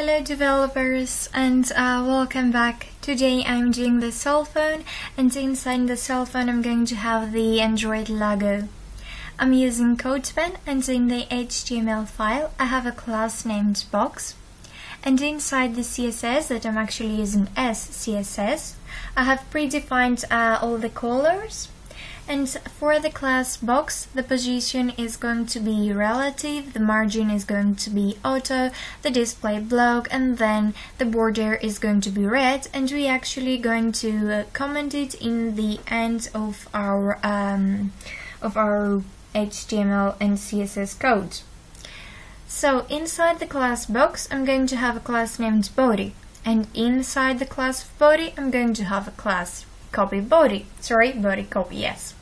Hello developers, and welcome back. Today I'm doing the cell phone, and inside the cell phone I'm going to have the Android logo. I'm using CodePen, and in the HTML file I have a class named box, and inside the CSS that I'm actually using as CSS I have predefined all the colors. And for the class box, the position is going to be relative, the margin is going to be auto, the display block, and then the border is going to be red, and we actually going to comment it in the end of our HTML and CSS code. So inside the class box, I'm going to have a class named body, and inside the class of body, I'm going to have a class copy body, body copy, yes,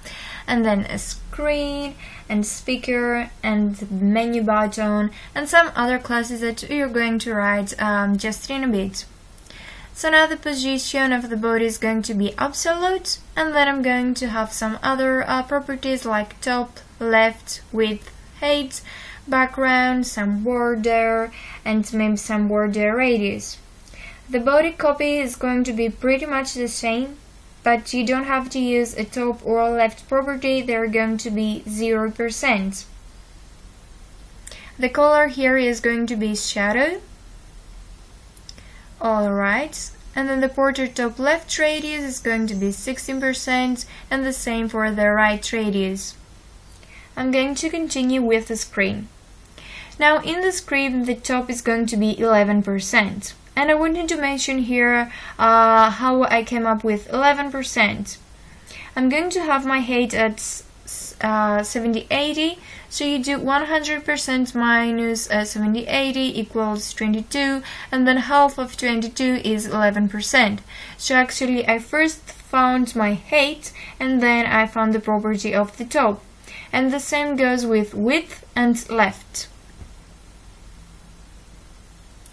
and then a screen and speaker and menu button and some other classes that you're going to write just in a bit. So now the position of the body is going to be absolute, and then I'm going to have some other properties like top, left, width, height, background, some border, and maybe some border radius. The body copy is going to be pretty much the same, but you don't have to use a top or a left property, they're going to be 0%. The color here is going to be shadow. Alright, and then the border top left radius is going to be 16%, and the same for the right radius. I'm going to continue with the screen. Now in the screen the top is going to be 11%. And I wanted to mention here how I came up with 11%. I'm going to have my height at 7080, so you do 100% minus 7080 equals 22, and then half of 22 is 11%. So actually I first found my height, and then I found the property of the top. And the same goes with width and left.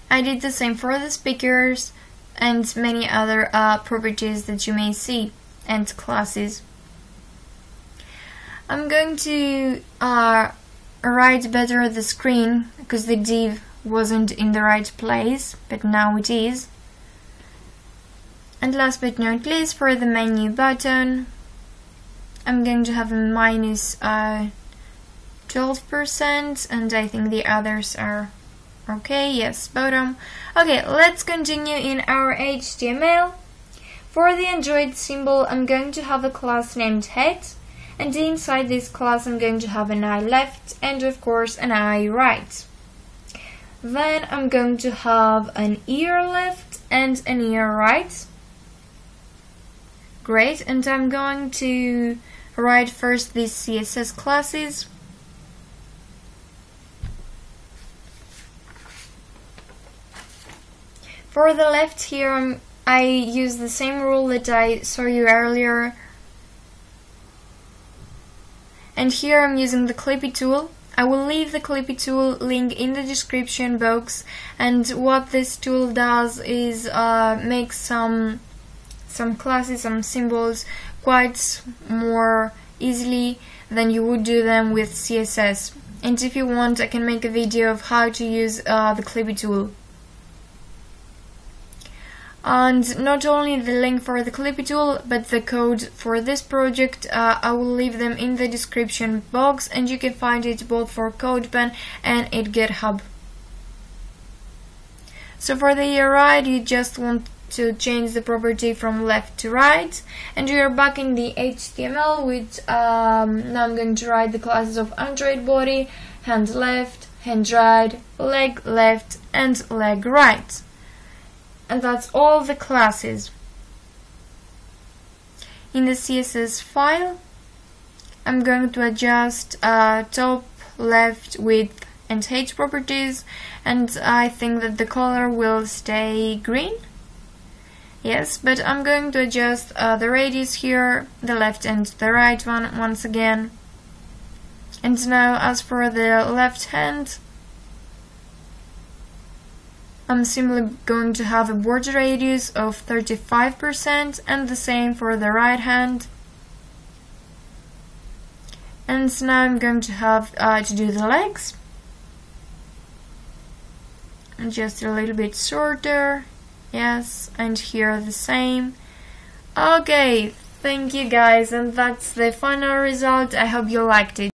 I did the same for the speakers and many other properties that you may see and classes. I'm going to write better the screen because the div wasn't in the right place, but now it is. And last but not least, for the menu button, I'm going to have a minus 12%, and I think the others are okay, yes, bottom. Okay, let's continue in our HTML. For the Android symbol, I'm going to have a class named head, and inside this class I'm going to have an eye left and of course an eye right. Then I'm going to have an ear left and an ear right. Great, and I'm going to write first these CSS classes. For the left here, I use the same rule that I saw you earlier. And here I'm using the Clippy tool. I will leave the Clippy tool link in the description box. And what this tool does is make some classes, some symbols quite more easily than you would do them with CSS. And if you want, I can make a video of how to use the Clippy tool. And not only the link for the Clippy tool, but the code for this project, I will leave them in the description box, and you can find it both for CodePen and at GitHub. So for the ear right, you just want to change the property from left to right, and we are back in the HTML with now I'm going to write the classes of Android body, hand left, hand right, leg left, and leg right. And that's all the classes. In the CSS file, I'm going to adjust top, left, width, and height properties, and I think that the color will stay green. Yes, but I'm going to adjust the radius here, the left and the right one once again. And now as for the left hand, I'm simply going to have a border radius of 35%, and the same for the right hand. And now I'm going to have to do the legs. just a little bit shorter. Yes, and here the same. Okay, thank you guys, and that's the final result. I hope you liked it.